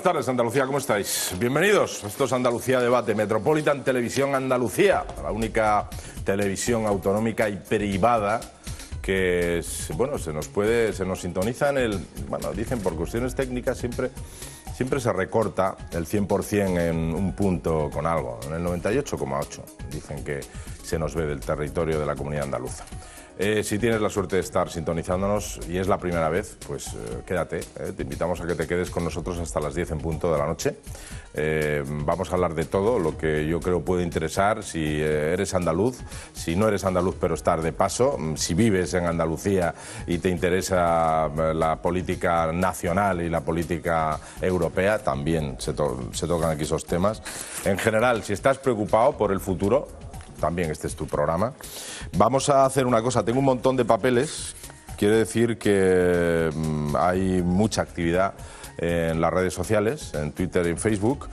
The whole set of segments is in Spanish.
tardes, Andalucía, ¿cómo estáis? Bienvenidos. Esto es Andalucía Debate, Metropolitan Televisión Andalucía, la única televisión autonómica y privada que, bueno, se nos sintoniza en el, bueno, dicen por cuestiones técnicas siempre se recorta el 100% en un punto con algo, en el 98,8 dicen que se nos ve del territorio de la comunidad andaluza. Si tienes la suerte de estar sintonizándonos y es la primera vez, pues quédate. Te invitamos a que te quedes con nosotros hasta las 10 en punto de la noche. Vamos a hablar de todo lo que yo creo puede interesar. Si eres andaluz, si no eres andaluz pero estás de paso, si vives en Andalucía y te interesa la política nacional y la política europea, también se tocan aquí esos temas. En general, si estás preocupado por el futuro, también este es tu programa. Vamos a hacer una cosa, tengo un montón de papeles, quiere decir que hay mucha actividad en las redes sociales, en Twitter y en Facebook,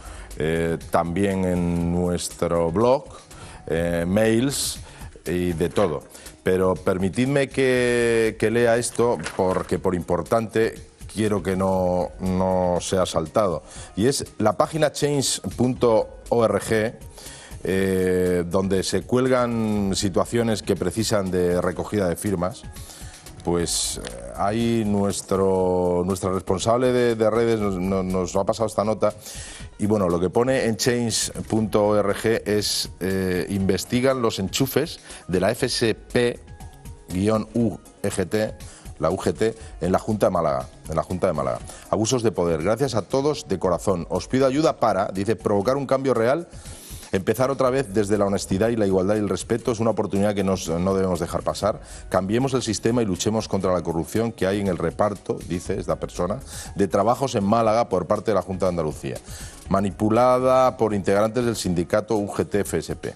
también en nuestro blog, mails y de todo. Pero permitidme que lea esto porque por importante quiero que no sea saltado. Y es la página change.org, donde se cuelgan situaciones que precisan de recogida de firmas. Pues ahí nuestra responsable de redes nos ha pasado esta nota y bueno, lo que pone en change.org es investigan los enchufes de la FSP-UGT, la UGT, en la Junta de Málaga. Abusos de poder. Gracias a todos de corazón. Os pido ayuda para, dice, provocar un cambio real. Empezar otra vez desde la honestidad y la igualdad y el respeto es una oportunidad que no debemos dejar pasar. Cambiemos el sistema y luchemos contra la corrupción que hay en el reparto, dice esta persona, de trabajos en Málaga por parte de la Junta de Andalucía, manipulada por integrantes del sindicato UGT-FSP.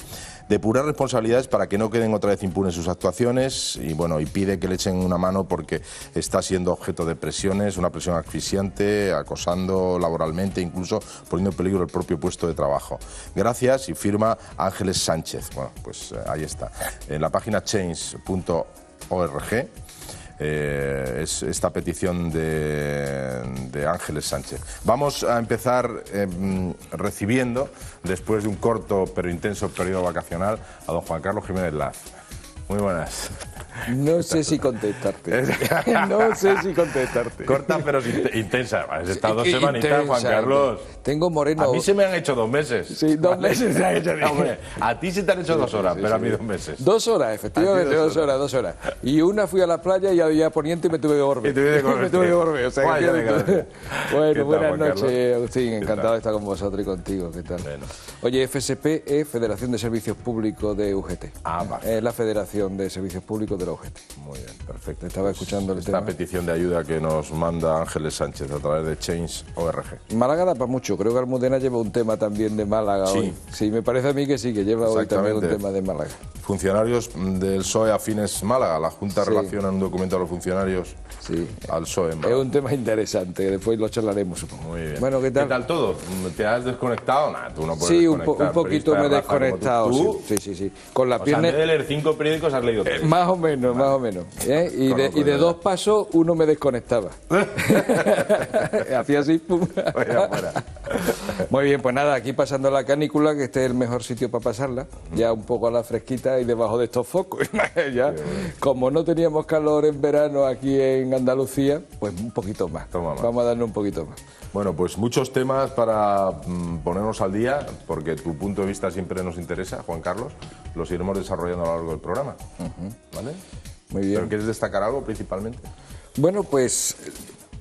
Depurar responsabilidades para que no queden otra vez impunes sus actuaciones y bueno, y pide que le echen una mano porque está siendo objeto de presiones, una presión asfixiante, acosando laboralmente, incluso poniendo en peligro el propio puesto de trabajo. Gracias, y firma Ángeles Sánchez. Bueno, pues ahí está. En la página change.org es esta petición de Ángeles Sánchez. Vamos a empezar recibiendo, después de un corto pero intenso periodo vacacional, a don Juan Carlos Jiménez Laz. Muy buenas. No sé si contestarte. Corta pero intensa. Has estado 2 semanitas, Juan Carlos. Tengo moreno. A mí se me han hecho 2 meses. Sí, 2 meses se han hecho. Hombre, a ti se te han hecho 2 horas, pero a mí 2 meses. 2 horas, efectivamente, 2 horas. Y una fui a la playa y había Poniente y me tuve que volver. O sea, bueno, buenas noches, Agustín. Encantado de estar con vosotros y contigo. ¿Qué tal? Bueno. Oye, FSP es Federación de Servicios Públicos de UGT. Vale. Es la Federación de Servicios Públicos de la UGT. Muy bien, perfecto. Estaba escuchando el tema. Esta petición de ayuda que nos manda Ángeles Sánchez a través de Change.org. Málaga da para mucho. Creo que Almudena lleva un tema también de Málaga hoy. Sí, me parece a mí que sí, que lleva hoy también un tema de Málaga. Funcionarios del PSOE afines Málaga. La Junta relaciona en un documento a los funcionarios al PSOE en Málaga. Es un tema interesante, que después lo charlaremos, supongo. Muy bien. Bueno, ¿qué tal? ¿Qué tal todo? ¿Te has desconectado? Nah, tú no puedes desconectar. Un poquito me he desconectado. ¿Tú? Sí. Con la pierna... en vez de leer 5 periódicos has leído 3. Más o menos. Y de 2 pasos, uno me desconectaba. Hacía así, pum. Muy bien, pues nada, aquí pasando la canícula, que este es el mejor sitio para pasarla, ya un poco a la fresquita y debajo de estos focos. Ya, como no teníamos calor en verano aquí en Andalucía, pues un poquito más. Vamos a darle un poquito más. Bueno, pues muchos temas para ponernos al día, porque tu punto de vista siempre nos interesa, Juan Carlos. Los iremos desarrollando a lo largo del programa. ¿Vale? Muy bien. ¿Pero quieres destacar algo principalmente? Bueno, pues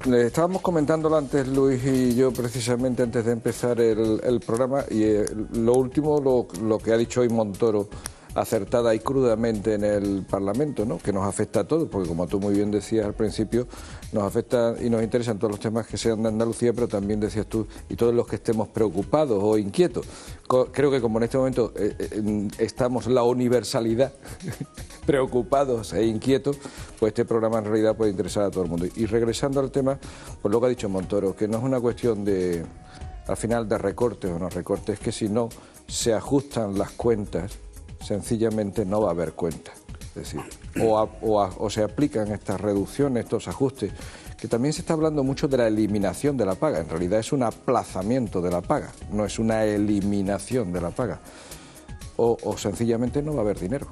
estábamos comentándolo antes Luis y yo precisamente antes de empezar el programa y lo último, lo que ha dicho hoy Montoro acertada y crudamente en el Parlamento, ¿no? Que nos afecta a todos, porque como tú muy bien decías al principio, nos afecta y nos interesan todos los temas que sean de Andalucía, pero también decías tú, y todos los que estemos preocupados o inquietos. Creo que como en este momento estamos la universalidad preocupados e inquietos, pues este programa en realidad puede interesar a todo el mundo. Y regresando al tema, pues lo que ha dicho Montoro, que no es una cuestión de, al final, de recortes o no recortes, es que si no se ajustan las cuentas, sencillamente no va a haber cuenta. Es decir, o se aplican estas reducciones, estos ajustes que también se está hablando mucho de la eliminación de la paga. En realidad es un aplazamiento de la paga, no es una eliminación de la paga. O sencillamente no va a haber dinero.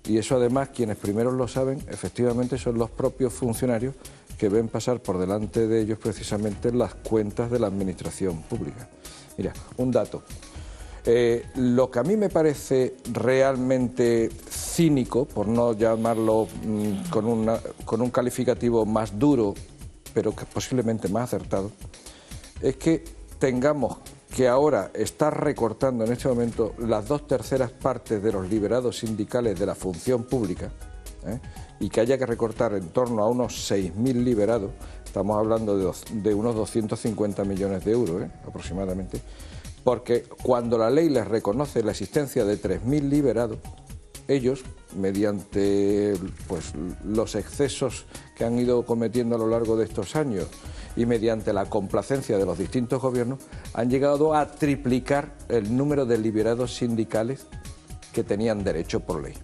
Y eso además quienes primero lo saben efectivamente son los propios funcionarios que ven pasar por delante de ellos precisamente las cuentas de la administración pública. Mira, un dato. Lo que a mí me parece realmente cínico, por no llamarlo con un calificativo más duro, pero que posiblemente más acertado, es que tengamos que ahora está recortando en este momento las 2/3 partes de los liberados sindicales de la función pública, y que haya que recortar en torno a unos 6.000 liberados, estamos hablando de unos 250 millones de euros aproximadamente, porque cuando la ley les reconoce la existencia de 3.000 liberados, ellos, mediante pues, los excesos que han ido cometiendo a lo largo de estos años y mediante la complacencia de los distintos gobiernos, han llegado a triplicar el número de liberados sindicales que tenían derecho por ley.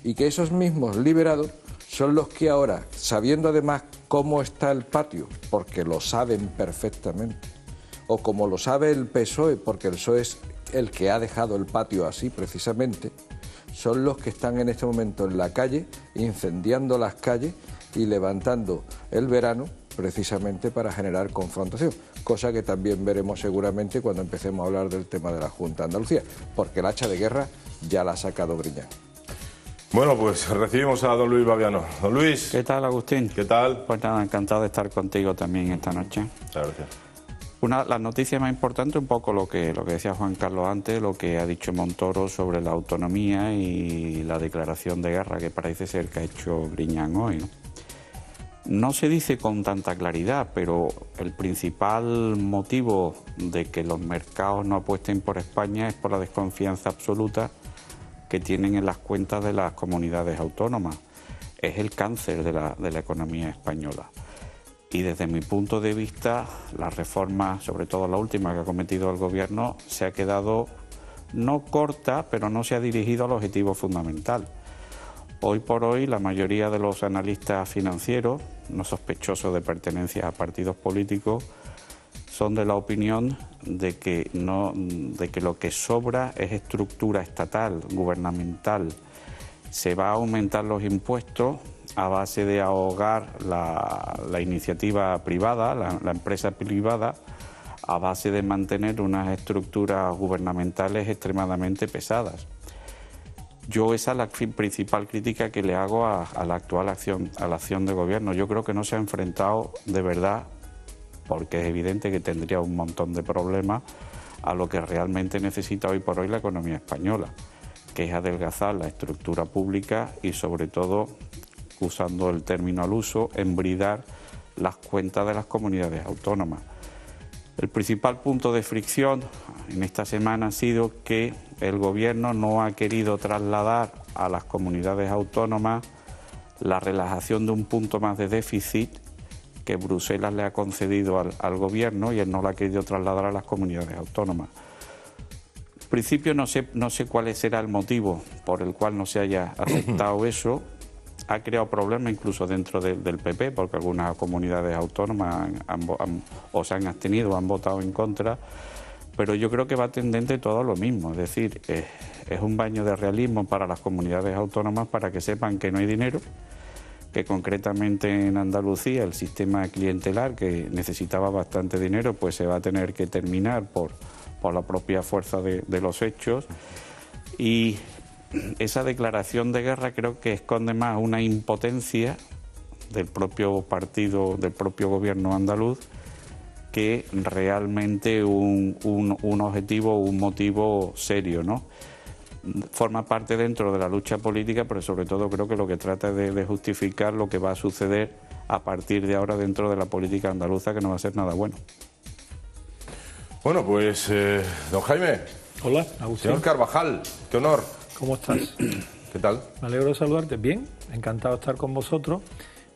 Y que esos mismos liberados son los que ahora, sabiendo además cómo está el patio, porque lo saben perfectamente, o como lo sabe el PSOE, porque el PSOE es el que ha dejado el patio así precisamente, son los que están en este momento en la calle, incendiando las calles y levantando el verano precisamente para generar confrontación, cosa que también veremos seguramente cuando empecemos a hablar del tema de la Junta de Andalucía, porque el hacha de guerra ya la ha sacado Griñán. Bueno, pues recibimos a don Luis Baviano. Don Luis. ¿Qué tal, Agustín? ¿Qué tal? Pues nada, encantado de estar contigo también esta noche. Muchas gracias. La noticia más importante, un poco lo que decía Juan Carlos antes, lo que ha dicho Montoro sobre la autonomía y la declaración de guerra que parece ser que ha hecho Griñán hoy, ¿no? No se dice con tanta claridad, pero el principal motivo de que los mercados no apuesten por España es por la desconfianza absoluta que tienen en las cuentas de las comunidades autónomas. Es el cáncer de la economía española. Y desde mi punto de vista, la reforma, sobre todo la última que ha cometido el Gobierno, se ha quedado no corta, pero no se ha dirigido al objetivo fundamental. Hoy por hoy, la mayoría de los analistas financieros, no sospechosos de pertenencia a partidos políticos, son de la opinión de que lo que sobra es estructura estatal, gubernamental. Se va a aumentar los impuestos a base de ahogar la iniciativa privada, la empresa privada, a base de mantener unas estructuras gubernamentales extremadamente pesadas. Yo esa es la principal crítica que le hago a la actual acción, a la acción de gobierno. Yo creo que no se ha enfrentado de verdad, porque es evidente que tendría un montón de problemas, a lo que realmente necesita hoy por hoy la economía española, que es adelgazar la estructura pública y sobre todo, usando el término al uso, embridar las cuentas de las comunidades autónomas. El principal punto de fricción en esta semana ha sido que el Gobierno no ha querido trasladar a las comunidades autónomas la relajación de un punto más de déficit que Bruselas le ha concedido al Gobierno y él no la ha querido trasladar a las comunidades autónomas. En principio no sé cuál será el motivo por el cual no se haya aceptado eso. Ha creado problemas incluso dentro del PP, porque algunas comunidades autónomas se han abstenido o han votado en contra, pero yo creo que va tendente todo a lo mismo, es decir, es un baño de realismo para las comunidades autónomas para que sepan que no hay dinero, que concretamente en Andalucía el sistema clientelar, que necesitaba bastante dinero, pues se va a tener que terminar por la propia fuerza de los hechos. Y esa declaración de guerra creo que esconde más una impotencia del propio partido, del propio gobierno andaluz, que realmente un objetivo, un motivo serio, ¿no? Forma parte dentro de la lucha política, pero sobre todo creo que lo que trata es de justificar lo que va a suceder a partir de ahora dentro de la política andaluza, que no va a ser nada bueno. Bueno, pues, don Jaime. Hola, Agustín. Señor Carvajal, qué honor. ¿Cómo estás? ¿Qué tal? Me alegro de saludarte. Bien, encantado de estar con vosotros.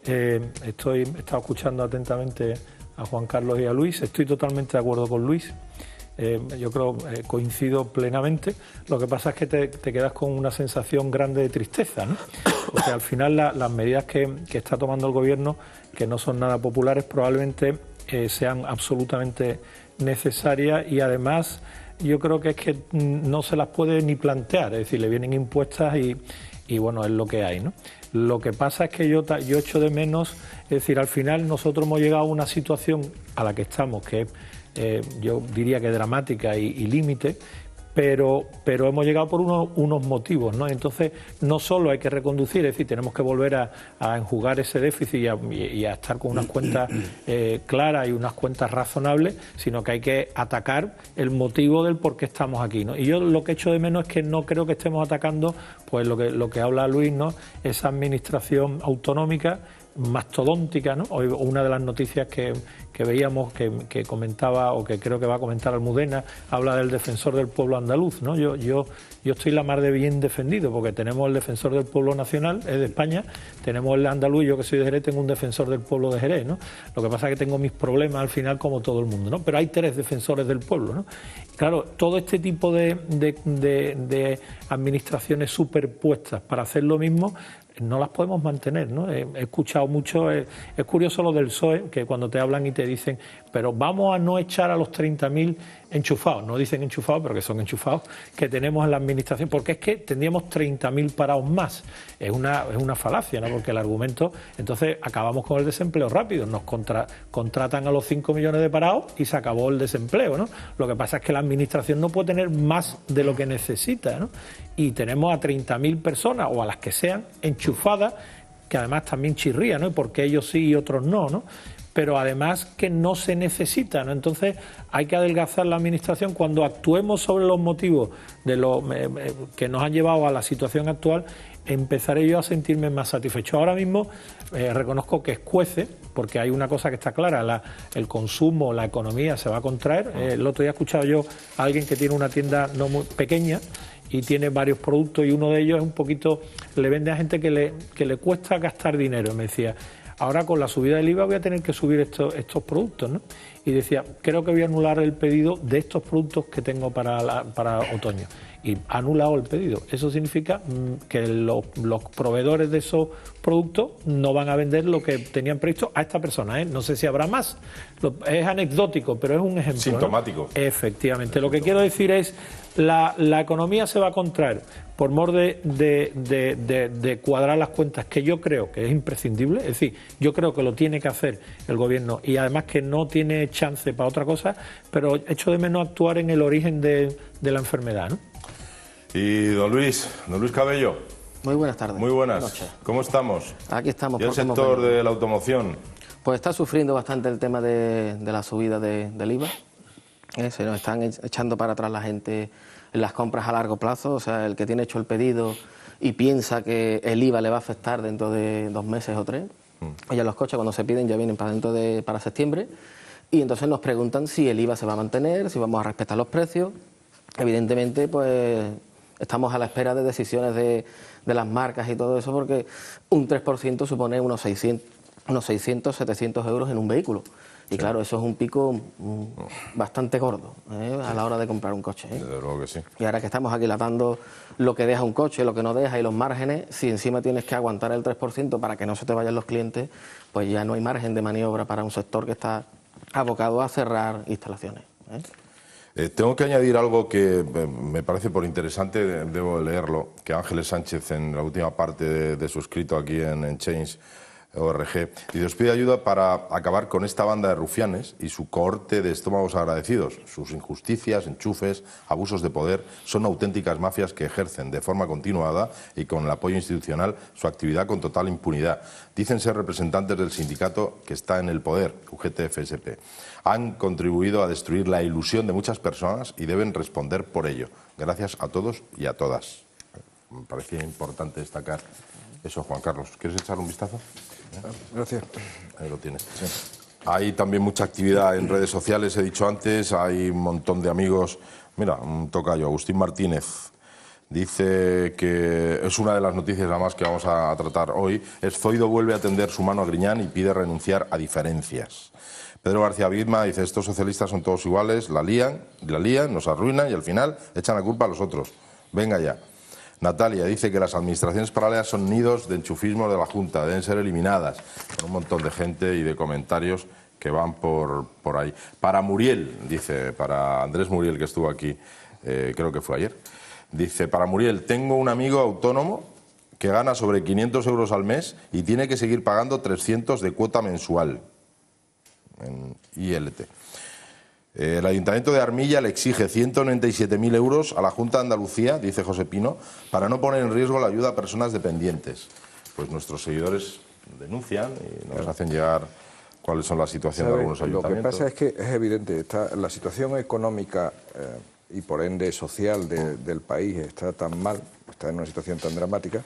He estado escuchando atentamente a Juan Carlos y a Luis. Estoy totalmente de acuerdo con Luis. yo creo, coincido plenamente. Lo que pasa es que te quedas con una sensación grande de tristeza, ¿no? Porque al final las medidas que está tomando el Gobierno, que no son nada populares, probablemente sean absolutamente necesarias, y además yo creo que es que no se las puede ni plantear, es decir, le vienen impuestas y bueno, es lo que hay, ¿no? Lo que pasa es que yo echo de menos, es decir, al final nosotros hemos llegado a una situación a la que estamos, que yo diría que dramática y límite, pero hemos llegado por unos motivos, ¿no? Entonces, no solo hay que reconducir, es decir, tenemos que volver a enjugar ese déficit y a estar con unas cuentas claras y unas cuentas razonables, sino que hay que atacar el motivo del por qué estamos aquí, ¿no? Y yo lo que echo de menos es que no creo que estemos atacando, pues lo que habla Luis, ¿no? Esa administración autonómica mastodóntica, ¿no? Hoy una de las noticias que veíamos, que comentaba, o que creo que va a comentar Almudena, habla del defensor del pueblo andaluz, ¿no? Yo estoy la mar de bien defendido, porque tenemos el defensor del pueblo nacional, es de España, tenemos el andaluz, yo que soy de Jerez tengo un defensor del pueblo de Jerez, ¿no? Lo que pasa es que tengo mis problemas al final como todo el mundo, ¿no? Pero hay 3 defensores del pueblo, ¿no? Claro, todo este tipo de administraciones superpuestas para hacer lo mismo no las podemos mantener, ¿no? He escuchado mucho, es curioso lo del PSOE, que cuando te hablan y te dicen, pero vamos a no echar a los 30.000 enchufados, no dicen enchufados, pero que son enchufados, que tenemos en la administración, porque es que tendríamos 30.000 parados más. Es una falacia, ¿no? Porque el argumento, entonces acabamos con el desempleo rápido, nos contratan a los 5 millones de parados y se acabó el desempleo, ¿no? Lo que pasa es que la administración no puede tener más de lo que necesita, ¿no? Y tenemos a 30.000 personas, o a las que sean, enchufadas, que además también chirrían, ¿no? Y porque ellos sí y otros no, ¿no? Pero además que no se necesita, ¿no? Entonces hay que adelgazar la administración. Cuando actuemos sobre los motivos de que nos han llevado a la situación actual, empezaré yo a sentirme más satisfecho. Ahora mismo reconozco que escuece, porque hay una cosa que está clara, el consumo, la economía se va a contraer. El otro día he escuchado yo a alguien que tiene una tienda no muy pequeña y tiene varios productos, y uno de ellos es un poquito, le vende a gente que le cuesta gastar dinero. Me decía, ahora con la subida del IVA voy a tener que subir estos productos, ¿no? Y decía, creo que voy a anular el pedido de estos productos que tengo para otoño. Y ha anulado el pedido. Eso significa que los proveedores de esos productos no van a vender lo que tenían previsto a esta persona, ¿eh? No sé si habrá más. Es anecdótico, pero es un ejemplo, sintomático, ¿no? Efectivamente. Lo que quiero decir es, la economía se va a contraer por mor de cuadrar las cuentas, que yo creo que es imprescindible. Es decir, yo creo que lo tiene que hacer el Gobierno, y además que no tiene chance para otra cosa, pero echo de menos actuar en el origen de la enfermedad, ¿no? Y don Luis Cabello. Muy buenas tardes. Muy buenas. ¿Cómo estamos? Aquí estamos. ¿Y el sector de la automoción? Pues está sufriendo bastante el tema de la subida del IVA. Se nos están echando para atrás la gente en las compras a largo plazo. O sea, el que tiene hecho el pedido y piensa que el IVA le va a afectar dentro de 2 meses o 3. Ya los coches, cuando se piden, ya vienen para septiembre. Y entonces nos preguntan si el IVA se va a mantener, si vamos a respetar los precios. Evidentemente, pues estamos a la espera de decisiones de las marcas y todo eso, porque un 3% supone unos 600, 700 euros en un vehículo. Y claro, eso es un pico bastante gordo a la hora de comprar un coche. Desde luego que sí. Y ahora que estamos aquí latando lo que deja un coche, lo que no deja y los márgenes, si encima tienes que aguantar el 3% para que no se te vayan los clientes, pues ya no hay margen de maniobra para un sector que está abocado a cerrar instalaciones. Tengo que añadir algo que me parece por interesante, debo de leerlo, que Ángeles Sánchez, en la última parte de su escrito aquí en Change.org, y os pide ayuda para acabar con esta banda de rufianes y su cohorte de estómagos agradecidos. Sus injusticias, enchufes, abusos de poder son auténticas mafias que ejercen de forma continuada y con el apoyo institucional su actividad con total impunidad. Dicen ser representantes del sindicato que está en el poder, UGT-FSP. Han contribuido a destruir la ilusión de muchas personas y deben responder por ello. Gracias a todos y a todas. Me parecía importante destacar eso, Juan Carlos. ¿Quieres echar un vistazo? Gracias. Ahí lo tienes. Sí. Hay también mucha actividad en redes sociales, he dicho antes, hay un montón de amigos. Mira, un tocayo, Agustín Martínez, dice que es una de las noticias además que vamos a tratar hoy. Zoido vuelve a tender su mano a Griñán y pide renunciar a diferencias. Pedro García Vidma dice, estos socialistas son todos iguales, la lían, nos arruinan y al final echan la culpa a los otros. Venga ya. Natalia dice que las administraciones paralelas son nidos de enchufismo de la Junta, deben ser eliminadas. Con un montón de gente y de comentarios que van por ahí. Para Muriel, dice, para Andrés Muriel, que estuvo aquí, creo que fue ayer, dice, para Muriel, tengo un amigo autónomo que gana sobre 500 euros al mes y tiene que seguir pagando 300 de cuota mensual en ILT. El Ayuntamiento de Armilla le exige 197.000 euros a la Junta de Andalucía, dice José Pino, para no poner en riesgo la ayuda a personas dependientes. Pues nuestros seguidores denuncian y nos hacen llegar cuáles son las situaciones de algunos ayuntamientos. Lo que pasa es que es evidente, la situación económica y por ende social del país está tan mal, está en una situación tan dramática,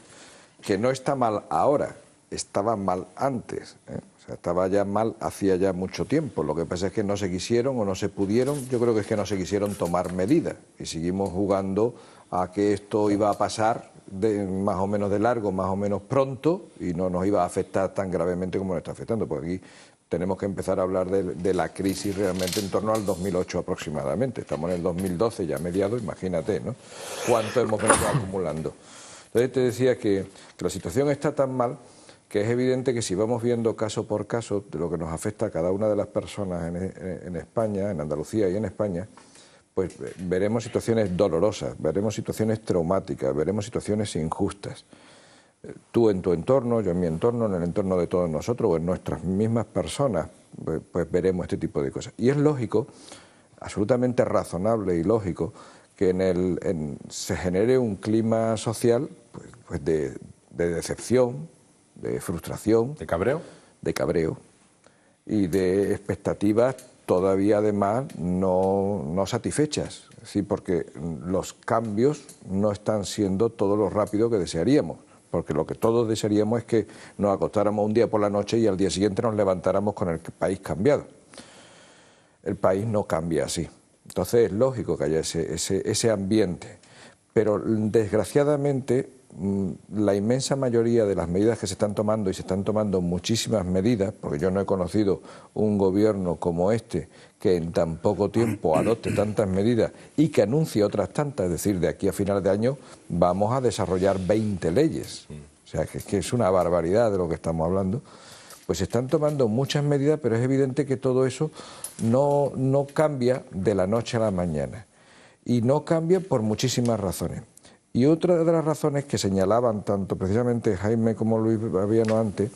que no está mal ahora, estaba mal antes, ¿eh? O sea, estaba ya mal hacía ya mucho tiempo. Lo que pasa es que no se quisieron o no se pudieron, yo creo que es que no se quisieron tomar medidas y seguimos jugando a que esto iba a pasar más o menos de largo, más o menos pronto y no nos iba a afectar tan gravemente como nos está afectando, porque aquí tenemos que empezar a hablar de la crisis realmente en torno al 2008 aproximadamente. Estamos en el 2012 ya mediado, imagínate, ¿no? Cuánto hemos venido acumulando. Entonces te decía que la situación está tan mal que es evidente que si vamos viendo caso por caso de lo que nos afecta a cada una de las personas en España, en Andalucía y en España, pues veremos situaciones dolorosas, veremos situaciones traumáticas, veremos situaciones injustas. Tú en tu entorno, yo en mi entorno, en el entorno de todos nosotros o en nuestras mismas personas, pues veremos este tipo de cosas. Y es lógico, absolutamente razonable y lógico, que se genere un clima social pues de decepción, de frustración. ¿De cabreo? De cabreo y de expectativas todavía además no satisfechas, ¿sí? Porque los cambios no están siendo todo lo rápido que desearíamos, porque lo que todos desearíamos es que nos acostáramos un día por la noche y al día siguiente nos levantáramos con el país cambiado. El país no cambia así, entonces es lógico que haya ese ambiente, pero desgraciadamente la inmensa mayoría de las medidas que se están tomando, y se están tomando muchísimas medidas, porque yo no he conocido un gobierno como este que en tan poco tiempo adopte tantas medidas y que anuncie otras tantas, es decir, de aquí a final de año vamos a desarrollar 20 leyes, o sea que es una barbaridad de lo que estamos hablando. Pues se están tomando muchas medidas, pero es evidente que todo eso no cambia de la noche a la mañana y no cambia por muchísimas razones. Y otra de las razones que señalaban tanto precisamente Jaime como Luis Baviano antes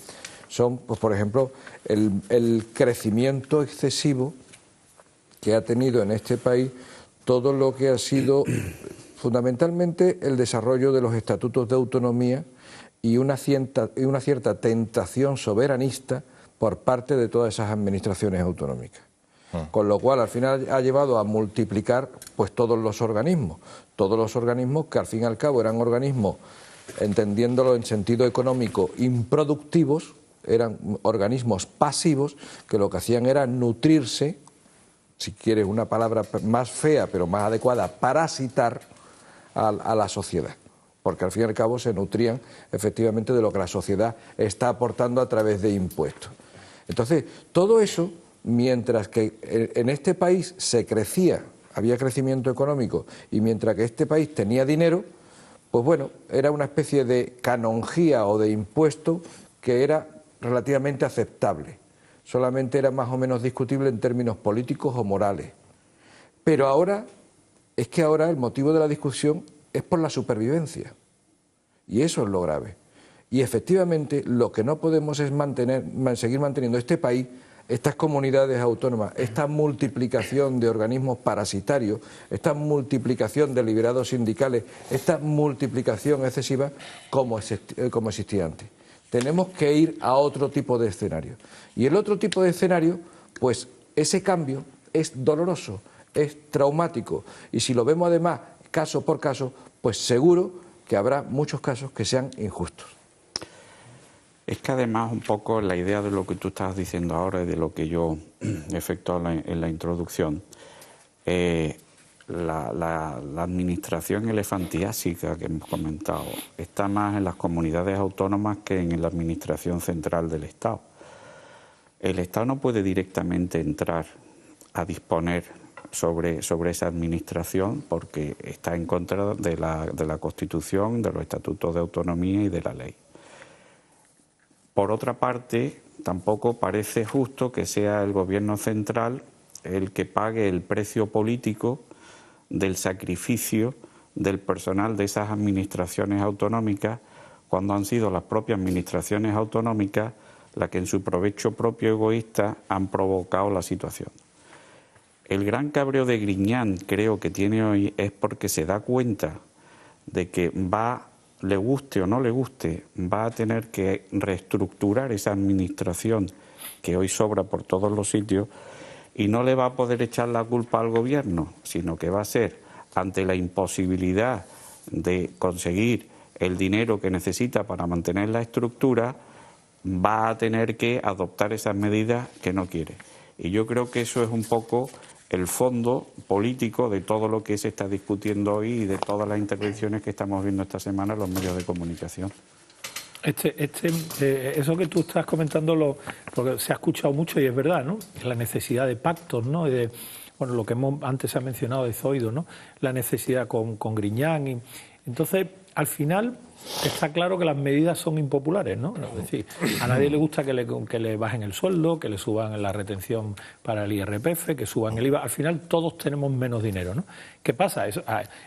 son, pues, por ejemplo, el crecimiento excesivo que ha tenido en este país todo lo que ha sido fundamentalmente el desarrollo de los estatutos de autonomía y una cierta tentación soberanista por parte de todas esas administraciones autonómicas. Con lo cual al final ha llevado a multiplicar pues todos los organismos que al fin y al cabo eran organismos, entendiéndolo en sentido económico, improductivos, eran organismos pasivos que lo que hacían era nutrirse, si quieres una palabra más fea pero más adecuada, parasitar a la sociedad, porque al fin y al cabo se nutrían efectivamente de lo que la sociedad está aportando a través de impuestos. Entonces, todo eso, mientras que en este país se crecía, había crecimiento económico, y mientras que este país tenía dinero, pues bueno, era una especie de canonjía o de impuesto que era relativamente aceptable. Solamente era más o menos discutible en términos políticos o morales. Pero ahora, es que ahora el motivo de la discusión es por la supervivencia. Y eso es lo grave. Y efectivamente lo que no podemos es seguir manteniendo este país, estas comunidades autónomas, esta multiplicación de organismos parasitarios, esta multiplicación de liberados sindicales, esta multiplicación excesiva como existía antes. Tenemos que ir a otro tipo de escenario. Y el otro tipo de escenario, pues ese cambio es doloroso, es traumático. Y si lo vemos además caso por caso, pues seguro que habrá muchos casos que sean injustos. Es que además un poco la idea de lo que tú estás diciendo ahora y de lo que yo he efectuado en la introducción, la administración elefantiásica que hemos comentado está más en las comunidades autónomas que en la administración central del Estado. el Estado no puede directamente entrar a disponer sobre esa administración porque está en contra de la Constitución, de los estatutos de autonomía y de la ley. Por otra parte, tampoco parece justo que sea el Gobierno central el que pague el precio político del sacrificio del personal de esas administraciones autonómicas, cuando han sido las propias administraciones autonómicas las que en su provecho propio egoísta han provocado la situación. El gran cabreo de Griñán, creo que tiene hoy, es porque se da cuenta de que le guste o no le guste, va a tener que reestructurar esa administración que hoy sobra por todos los sitios, y no le va a poder echar la culpa al Gobierno, sino que va a ser, ante la imposibilidad de conseguir el dinero que necesita para mantener la estructura, va a tener que adoptar esas medidas que no quiere. Y yo creo que eso es un poco el fondo político de todo lo que se está discutiendo hoy y de todas las intervenciones que estamos viendo esta semana en los medios de comunicación. Eso que tú estás comentando, porque se ha escuchado mucho y es verdad, ¿no? La necesidad de pactos, ¿no? Y de, bueno, lo que antes se ha mencionado de Zoido, ¿no? La necesidad con Griñán. Y entonces, al final, está claro que las medidas son impopulares, ¿no? Es decir, a nadie le gusta que le bajen el sueldo, que le suban la retención para el IRPF, que suban el IVA. Al final, todos tenemos menos dinero, ¿no? ¿Qué pasa?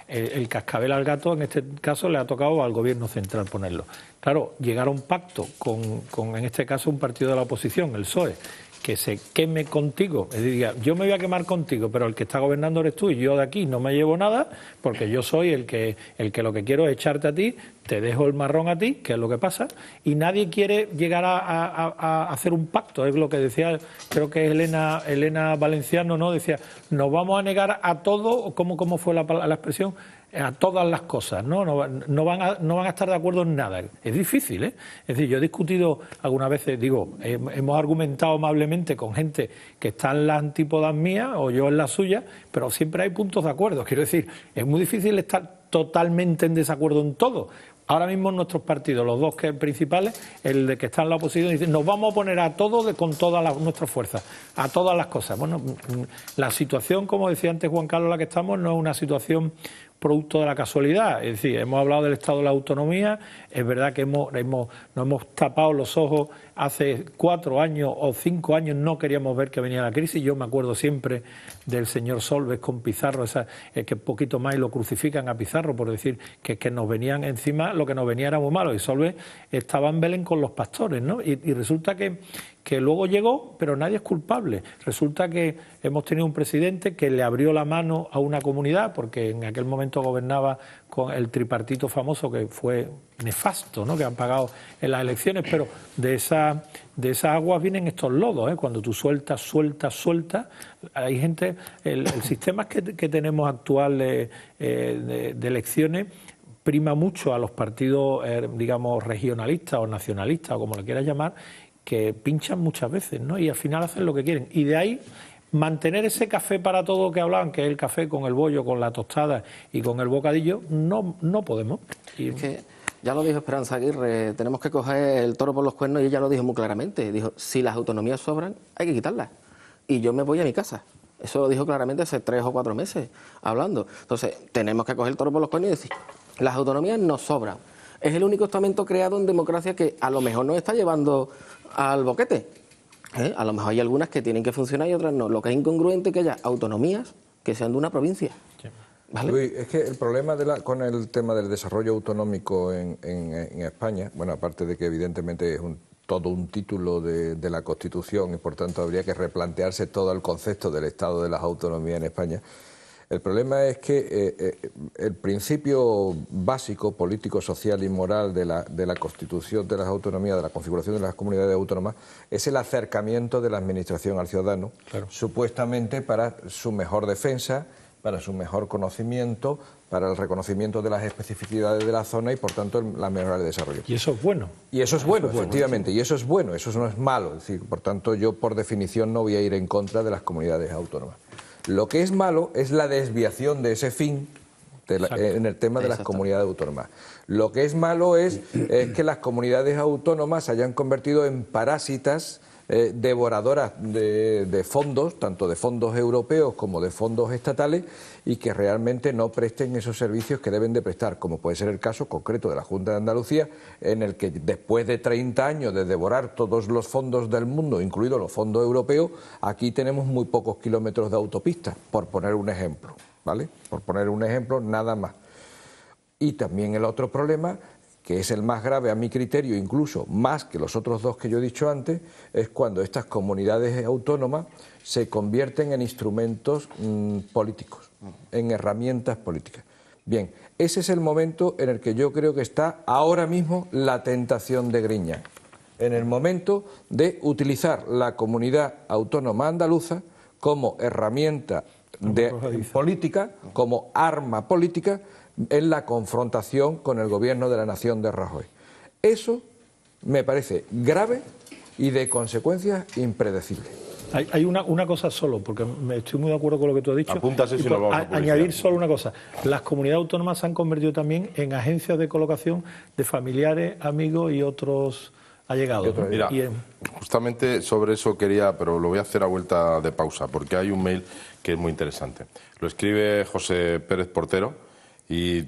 El cascabel al gato, en este caso, le ha tocado al Gobierno central ponerlo. Claro, llegar a un pacto con en este caso, un partido de la oposición, el PSOE, que se queme contigo, es decir, yo me voy a quemar contigo, pero el que está gobernando eres tú y yo de aquí no me llevo nada, porque yo soy el que lo que quiero es echarte a ti, te dejo el marrón a ti, que es lo que pasa, y nadie quiere llegar a hacer un pacto, es lo que decía, creo que Elena Valenciano, ¿no? Decía, nos vamos a negar a todo, ¿cómo fue la expresión? A todas las cosas, ¿no? No van a estar de acuerdo en nada. Es difícil, ¿eh? Es decir, yo he discutido algunas veces, hemos argumentado amablemente con gente que está en las antípodas mías o yo en las suyas, pero siempre hay puntos de acuerdo. Quiero decir, es muy difícil estar totalmente en desacuerdo en todo. Ahora mismo nuestros partidos, los dos principales, el de que está en la oposición, dicen, nos vamos a oponer a todo con todas nuestras fuerzas, a todas las cosas. Bueno, la situación, como decía antes Juan Carlos, la que estamos, no es una situación producto de la casualidad. Es decir, hemos hablado del estado de la autonomía, es verdad que nos hemos tapado los ojos hace 4 años o 5 años, no queríamos ver que venía la crisis. Yo me acuerdo siempre del señor Solves con Pizarro, que poquito más y lo crucifican a Pizarro por decir que nos venían encima, lo que nos venía era muy malo, y Solves estaba en Belén con los pastores, ¿no? Y resulta que luego llegó, pero nadie es culpable. Resulta que hemos tenido un presidente que le abrió la mano a una comunidad, porque en aquel momento gobernaba con el tripartito famoso que fue nefasto, ¿no? Que han pagado en las elecciones, pero de esas aguas vienen estos lodos, ¿eh? Cuando tú sueltas, hay gente, el sistema que tenemos actual de elecciones prima mucho a los partidos, digamos, regionalistas o nacionalistas, o como lo quieras llamar, que pinchan muchas veces, ¿no? Y al final hacen lo que quieren. Y de ahí mantener ese café para todo que hablaban, que es el café con el bollo, con la tostada y con el bocadillo, no podemos. Es que ya lo dijo Esperanza Aguirre, tenemos que coger el toro por los cuernos, y ella lo dijo muy claramente. Dijo, si las autonomías sobran, hay que quitarlas. Y yo me voy a mi casa. Eso lo dijo claramente hace 3 o 4 meses hablando. Entonces, tenemos que coger el toro por los cuernos y decir, las autonomías no sobran. Es el único estamento creado en democracia que a lo mejor nos está llevando al boquete. A lo mejor hay algunas que tienen que funcionar y otras no. Lo que es incongruente es que haya autonomías que sean de una provincia. Sí. ¿Vale? Luis, es que el problema con el tema del desarrollo autonómico en España, bueno, aparte de que evidentemente es todo un título de la Constitución y por tanto habría que replantearse todo el concepto del Estado de las autonomías en España. El problema es que el principio básico, político, social y moral de la Constitución de las autonomías, de la configuración de las comunidades autónomas, es el acercamiento de la administración al ciudadano, claro, supuestamente para su mejor defensa, para su mejor conocimiento, para el reconocimiento de las especificidades de la zona y, por tanto, la mejora del desarrollo. Y eso es bueno. Y eso es bueno, efectivamente, y eso es bueno, eso no es malo. Es decir, por tanto, yo, por definición, no voy a ir en contra de las comunidades autónomas. Lo que es malo es la desviación de ese fin en el tema de las comunidades autónomas. Lo que es malo es que las comunidades autónomas se hayan convertido en parásitas devoradoras de fondos, tanto de fondos europeos como de fondos estatales, y que realmente no presten esos servicios que deben de prestar, como puede ser el caso concreto de la Junta de Andalucía, en el que después de 30 años de devorar todos los fondos del mundo, incluidos los fondos europeos, aquí tenemos muy pocos kilómetros de autopistas, por poner un ejemplo, ¿vale? Por poner un ejemplo, nada más. Y también el otro problema, que es el más grave a mi criterio, incluso más que los otros dos que yo he dicho antes, es cuando estas comunidades autónomas se convierten en instrumentos políticos, en herramientas políticas. Bien, ese es el momento en el que yo creo que está ahora mismo la tentación de Griñán, en el momento de utilizar la comunidad autónoma andaluza como herramienta política, como arma política, en la confrontación con el gobierno de la nación de Rajoy. Eso me parece grave y de consecuencias impredecibles. Hay una cosa solo, porque estoy muy de acuerdo con lo que tú has dicho. Apúntase si nos vamos a publicidad. Añadir solo una cosa. Las comunidades autónomas se han convertido también en agencias de colocación de familiares, amigos y otros allegados. Mira, justamente sobre eso quería, pero lo voy a hacer a vuelta de pausa, porque hay un mail que es muy interesante. Lo escribe José Pérez Portero y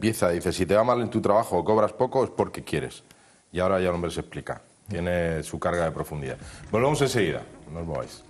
dice, si te va mal en tu trabajo o cobras poco es porque quieres. Y ahora ya el hombre se explica. Tiene su carga de profundidad. Volvemos enseguida. No os mováis.